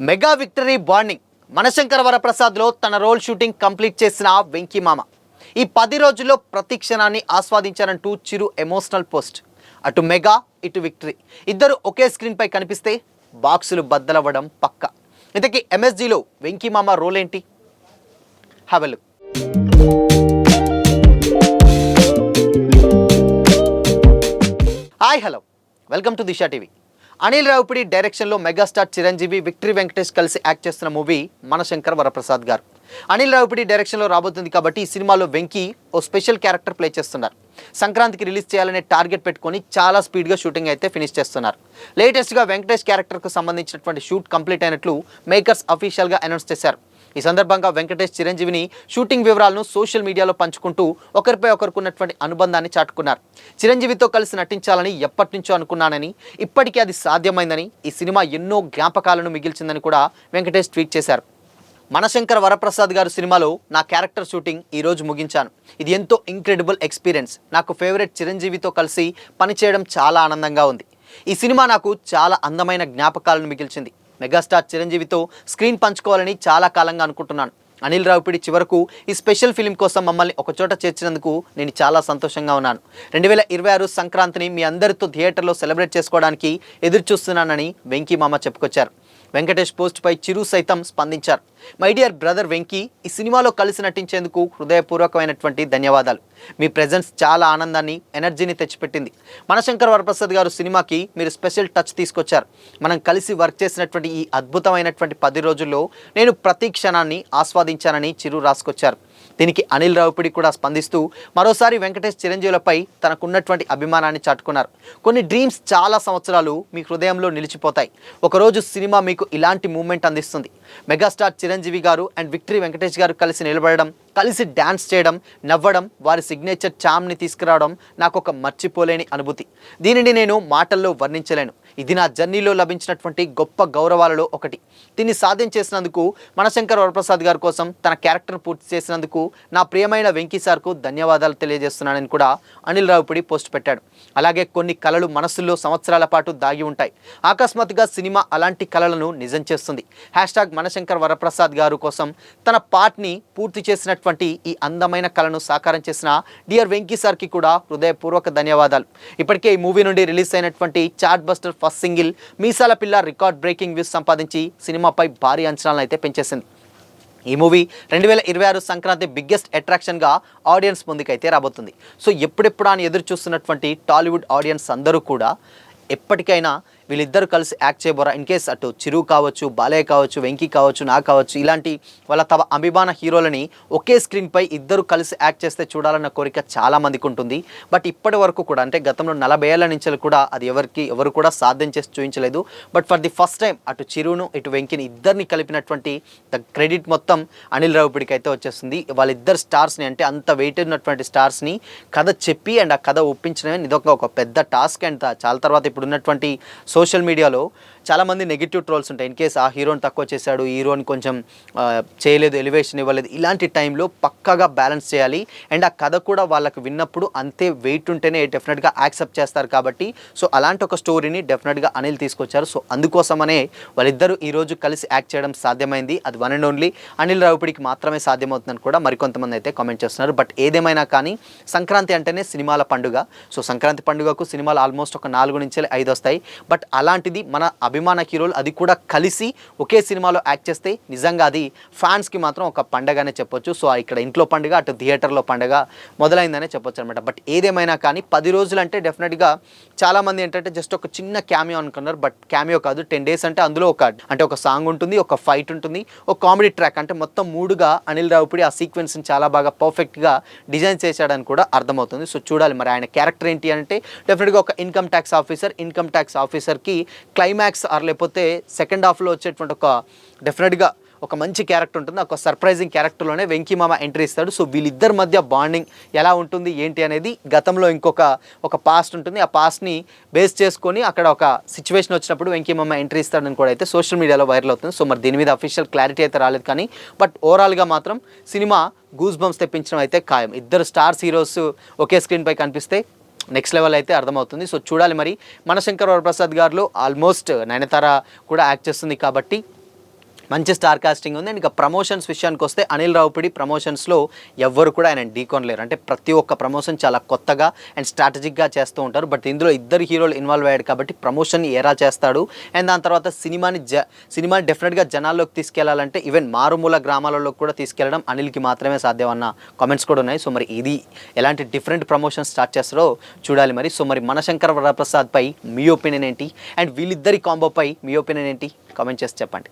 Mega victory bonding మనశంకర వరప్రసాద్లో తన role shooting complete చేసిన వెంకీ మామ ఈ 10 రోజుల్లో ప్రతి క్షణాన్ని ఆస్వాదించారంటూ చిరు ఎమోషనల్ పోస్ట్. అటు మెగా ఇటు విక్టరీ ఇద్దరు ఒకే స్క్రీన్ పై కనిపిస్తే బాక్సులు బద్దలవ్వడం పక్క. ఇంతకీ ఎంఎస్జీలో వెంకీ మామ రోల్ ఏంటి? Have a look. Hi hello, welcome to Disha TV. Anil Ravipudi డైరెక్షన్లో మెగాస్టార్ చిరంజీవి, విక్టరీ వెంకటేష్ కలిసి యాక్ట్ చేస్తున్న మూవీ మనశంకర వరప్రసాద్ గారు. అనిల్ రావిపూడి డైరెక్షన్లో రాబోతుంది కాబట్టి ఈ సినిమాలో వెంకీ ఓ స్పెషల్ క్యారెక్టర్ ప్లే చేస్తున్నారు. సంక్రాంతికి రిలీజ్ చేయాలనే టార్గెట్ పెట్టుకొని చాలా స్పీడ్గా షూటింగ్ అయితే ఫినిష్ చేస్తున్నారు. లేటెస్ట్గా వెంకటేష్ క్యారెక్టర్కు సంబంధించినటువంటి షూట్ కంప్లీట్ అయినట్లు మేకర్స్ అఫీషియల్గా అనౌన్స్ చేశారు. ఈ సందర్భంగా వెంకటేష్ చిరంజీవిని షూటింగ్ వివరాలను సోషల్ మీడియాలో పంచుకుంటూ ఒకరిపై ఒకరుకున్నటువంటి అనుబంధాన్ని చాటుకున్నారు. చిరంజీవితో కలిసి నటించాలని ఎప్పటి నుంచో అనుకున్నానని, ఇప్పటికీ అది సాధ్యమైందని, ఈ సినిమా ఎన్నో జ్ఞాపకాలను మిగిల్చిందని కూడా వెంకటేష్ ట్వీట్ చేశారు. మనశంకర వరప్రసాద్ గారు సినిమాలో నా క్యారెక్టర్ షూటింగ్ ఈరోజు ముగించాను. ఇది ఎంతో ఇంక్రెడిబుల్ ఎక్స్పీరియన్స్. నాకు ఫేవరెట్ చిరంజీవితో కలిసి పనిచేయడం చాలా ఆనందంగా ఉంది. ఈ సినిమా నాకు చాలా అందమైన జ్ఞాపకాలను మిగిల్చింది. మెగాస్టార్ చిరంజీవితో స్క్రీన్ పంచుకోవాలని చాలా కాలంగా అనుకుంటున్నాను. అనిల్ రావిపూడి చివరకు ఈ స్పెషల్ ఫిలిం కోసం మమ్మల్ని ఒకచోట చేర్చినందుకు నేను చాలా సంతోషంగా ఉన్నాను. 2026 సంక్రాంతిని మీ అందరితో థియేటర్లో సెలబ్రేట్ చేసుకోవడానికి ఎదురు చూస్తున్నానని వెంకీ మామ చెప్పుకొచ్చారు. వెంకటేష్ పోస్ట్పై చిరు సైతం స్పందించారు. మై డియర్ బ్రదర్ వెంకీ, ఈ సినిమాలో కలిసి నటించేందుకు హృదయపూర్వకమైనటువంటి ధన్యవాదాలు. మీ ప్రెజెన్స్ చాలా ఆనందాన్ని, ఎనర్జీని తెచ్చిపెట్టింది. మనశంకర వరప్రసాద్ గారు సినిమాకి మీరు స్పెషల్ టచ్ తీసుకొచ్చారు. మనం కలిసి వర్క్ చేసినటువంటి ఈ అద్భుతమైనటువంటి 10 రోజుల్లో నేను ప్రతి క్షణాన్ని ఆస్వాదించానని చిరు రాసుకొచ్చారు. దీనికి అనిల్ రావిపూడి కూడా స్పందిస్తూ మరోసారి వెంకటేష్ చిరంజీవులపై తనకున్నటువంటి అభిమానాన్ని చాటుకున్నారు. కొన్ని డ్రీమ్స్ చాలా సంవత్సరాలు మీ హృదయంలో నిలిచిపోతాయి. ఒకరోజు సినిమా మీకు ఇలాంటి మూమెంట్ అందిస్తుంది. మెగాస్టార్ చిరంజీవి గారు అండ్ విక్టరీ వెంకటేష్ గారు కలిసి నిలబడడం, కలిసి డ్యాన్స్ చేయడం, నవ్వడం, వారి సిగ్నేచర్ చామ్ని తీసుకురావడం నాకు ఒక మర్చిపోలేని అనుభూతి. దీనిని నేను మాటల్లో వర్ణించలేను. ఇది నా జర్నీలో లభించినటువంటి గొప్ప గౌరవాలలో ఒకటి. దీన్ని సాధించేసినందుకు మనశంకర్ వరప్రసాద్ గారి కోసం తన క్యారెక్టర్ పూర్తి చేసినందుకు నా ప్రియమైన వెంకీ సార్కు ధన్యవాదాలు తెలియజేస్తున్నానని కూడా అనిల్ రావిపూడి పోస్ట్ పెట్టాడు. అలాగే కొన్ని కళలు మనసుల్లో సంవత్సరాల పాటు దాగి ఉంటాయి. అకస్మాత్తుగా సినిమా అలాంటి కళలను నిజం చేస్తుంది. #మనశంకర్ వరప్రసాద్ గారు కోసం తన పార్ట్ని పూర్తి చేసినటువంటి ఈ అందమైన కళను సాకారం చేసిన డియర్ వెంకీ సార్కి కూడా హృదయపూర్వక ధన్యవాదాలు. ఇప్పటికే ఈ మూవీ నుండి రిలీజ్ అయినటువంటి చార్ట్ బస్టర్ ఫస్ట్ సింగిల్ మీసాల పిల్ల రికార్డ్ బ్రేకింగ్ వ్యూస్ సంపాదించి సినిమాపై భారీ అంచనాలను అయితే పెంచేసింది. ఈ మూవీ 2026 సంక్రాంతి బిగ్గెస్ట్ అట్రాక్షన్గా ఆడియన్స్ ముందుకైతే రాబోతుంది. సో ఎప్పుడెప్పుడు అని ఎదురు చూస్తున్నటువంటి టాలీవుడ్ ఆడియన్స్ అందరూ కూడా ఎప్పటికైనా వీళ్ళిద్దరు కలిసి యాక్ట్ చేయబోరా. ఇన్ కేస్ అటు చిరు కావచ్చు, బాలయ్య కావచ్చు, వెంకీ కావచ్చు, నా కావచ్చు, ఇలాంటి వాళ్ళ తమ అభిమాన హీరోలని ఒకే స్క్రీన్పై ఇద్దరు కలిసి యాక్ట్ చేస్తే చూడాలన్న కోరిక చాలామందికి ఉంటుంది. బట్ ఇప్పటి వరకు కూడా, అంటే గతంలో 40 ఏళ్ల నుంచి కూడా అది ఎవరు కూడా సాధ్యం చేసి చూపించలేదు. But for the first time అటు చిరును ఇటు వెంకీని ఇద్దరిని కలిపినటువంటి ద క్రెడిట్ మొత్తం అనిల్ రావిపూడికి అయితే వచ్చేస్తుంది. వాళ్ళిద్దరు స్టార్స్ని, అంటే అంత వెయిట్ ఉన్నటువంటి స్టార్స్ని కథ చెప్పి అండ్ ఆ కథ ఒప్పించడమే ఇదొక ఒక పెద్ద టాస్క్. అండ్ చాలా తర్వాత ఇప్పుడు ఉన్నటువంటి సోషల్ మీడియాలో చాలామంది నెగిటివ్ ట్రోల్స్ ఉంటాయి. ఇన్ కేస్ ఆ హీరోని తక్కువ చేశాడు, హీరోని కొంచెం చేయలేదు, ఎలివేషన్ ఇవ్వలేదు, ఇలాంటి టైంలో పక్కాగా బ్యాలెన్స్ చేయాలి. అండ్ ఆ కథ కూడా వాళ్ళకి విన్నప్పుడు అంతే వెయిట్ ఉంటేనే డెఫినెట్గా యాక్సెప్ట్ చేస్తారు. కాబట్టి సో అలాంటి ఒక స్టోరీని డెఫినెట్గా అనిల్ తీసుకొచ్చారు. సో అందుకోసమనే వాళ్ళిద్దరూ ఈరోజు కలిసి యాక్ట్ చేయడం సాధ్యమైంది. అది వన్ అండ్ ఓన్లీ అనిల్ రావిపూడికి మాత్రమే సాధ్యమవుతుందని కూడా మరికొంతమంది అయితే కామెంట్ చేస్తున్నారు. బట్ ఏదేమైనా కానీ సంక్రాంతి అంటేనే సినిమాల పండుగ. సో సంక్రాంతి పండుగకు సినిమాలు ఆల్మోస్ట్ ఒక 4 నుంచి 5 వస్తాయి. బట్ అలాంటిది మన అభిమాన హీరోలు అది కూడా కలిసి ఒకే సినిమాలో యాక్ట్ చేస్తే నిజంగా అది ఫ్యాన్స్కి మాత్రం ఒక పండగనే చెప్పొచ్చు. సో ఇక్కడ ఇంట్లో పండుగ, అటు థియేటర్లో పండుగ మొదలైందనే చెప్పొచ్చు అనమాట. బట్ ఏదేమైనా కానీ 10 రోజులు అంటే డెఫినెట్గా చాలామంది ఏంటంటే జస్ట్ ఒక చిన్న క్యామియో అనుకున్నారు. బట్ క్యామియో కాదు, 10 days అంటే అందులో ఒక సాంగ్ ఉంటుంది, ఒక ఫైట్ ఉంటుంది, ఒక కామెడీ ట్రాక్, అంటే మొత్తం 3గా అనిల్ రావిపూడి ఆ సీక్వెన్స్ని చాలా బాగా పర్ఫెక్ట్గా డిజైన్ చేశాడని కూడా అర్థమవుతుంది. సో చూడాలి మరి ఆయన క్యారెక్టర్ ఏంటి అంటే డెఫినెట్గా ఒక ఇన్కమ్ ట్యాక్స్ ఆఫీసర్కి క్లైమాక్స్ లేకపోతే సెకండ్ హాఫ్లో వచ్చేటువంటి ఒక డెఫినెట్గా ఒక మంచి క్యారెక్టర్ ఉంటుంది. ఒక సర్ప్రైజింగ్ క్యారెక్టర్లోనే వెంకీ మామ ఎంట్రీ ఇస్తాడు. సో వీళ్ళిద్దరి మధ్య బాండింగ్ ఎలా ఉంటుంది ఏంటి అనేది గతంలో ఒక పాస్ట్ ఉంటుంది. ఆ పాస్ట్ని బేస్ చేసుకొని అక్కడ ఒక సిచ్యువేషన్ వచ్చినప్పుడు వెంకీ మామ ఎంట్రీ ఇస్తాడని కూడా అయితే సోషల్ మీడియాలో వైరల్ అవుతుంది. సో మరి దీని మీద అఫీషియల్ క్లారిటీ అయితే రాలేదు. కానీ బట్ ఓవరాల్గా మాత్రం సినిమా గూస్ బంప్స్ తెప్పించడం అయితే ఖాయం. ఇద్దరు స్టార్స్ హీరోస్ ఒకే స్క్రీన్పై కనిపిస్తే నెక్స్ట్ లెవెల్ అయితే అర్థమవుతుంది. సో చూడాలి మరి. మనశంకర్ వరప్రసాద్ గారిలో ఆల్మోస్ట్ నయనతార కూడా యాక్ట్ చేస్తుంది కాబట్టి మంచి స్టార్ కాస్టింగ్ ఉంది. అండ్ ఇక ప్రమోషన్స్ విషయానికి వస్తే అనిల్ రావిపూడి ప్రమోషన్స్లో ఎవ్వరు కూడా ఆయన ఢీకొనలేరు. అంటే ప్రతి ఒక్క ప్రమోషన్ చాలా కొత్తగా అండ్ స్ట్రాటజిక్గా చేస్తూ ఉంటారు. బట్ ఇందులో ఇద్దరు హీరోలు ఇన్వాల్వ్ అయ్యాడు కాబట్టి ప్రమోషన్ ఎలా చేస్తాడు అండ్ దాని తర్వాత సినిమాని డెఫినెట్గా జనాల్లోకి తీసుకెళ్లాలంటే ఈవెన్ మారుమూల గ్రామాలలోకి కూడా తీసుకెళ్లడం అనిల్కి మాత్రమే సాధ్యం అన్న కామెంట్స్ కూడా ఉన్నాయి. సో మరి ఇది ఎలాంటి డిఫరెంట్ ప్రమోషన్ స్టార్ట్ చేస్తారో చూడాలి మరి. సో మరి మనశంకర్ వరప్రసాద్పై మీ ఒపీనియన్ ఏంటి అండ్ వీళ్ళిద్దరి కాంబోపై మీ ఒపీనియన్ ఏంటి కామెంట్ చేసి చెప్పండి.